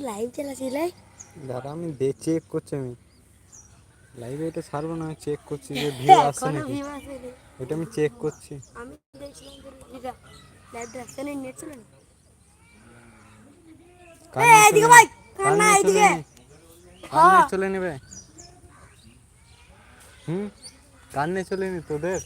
live চালাচ্ছি দাদা আমি চেক করছি আমি লাইভে এটা ছাড়বো না চেক করছি যে ভিউ আসছে নাকি এটা আমি চেক করছি আমি চলে নেবে কার নিয়ে চলে নি তোদের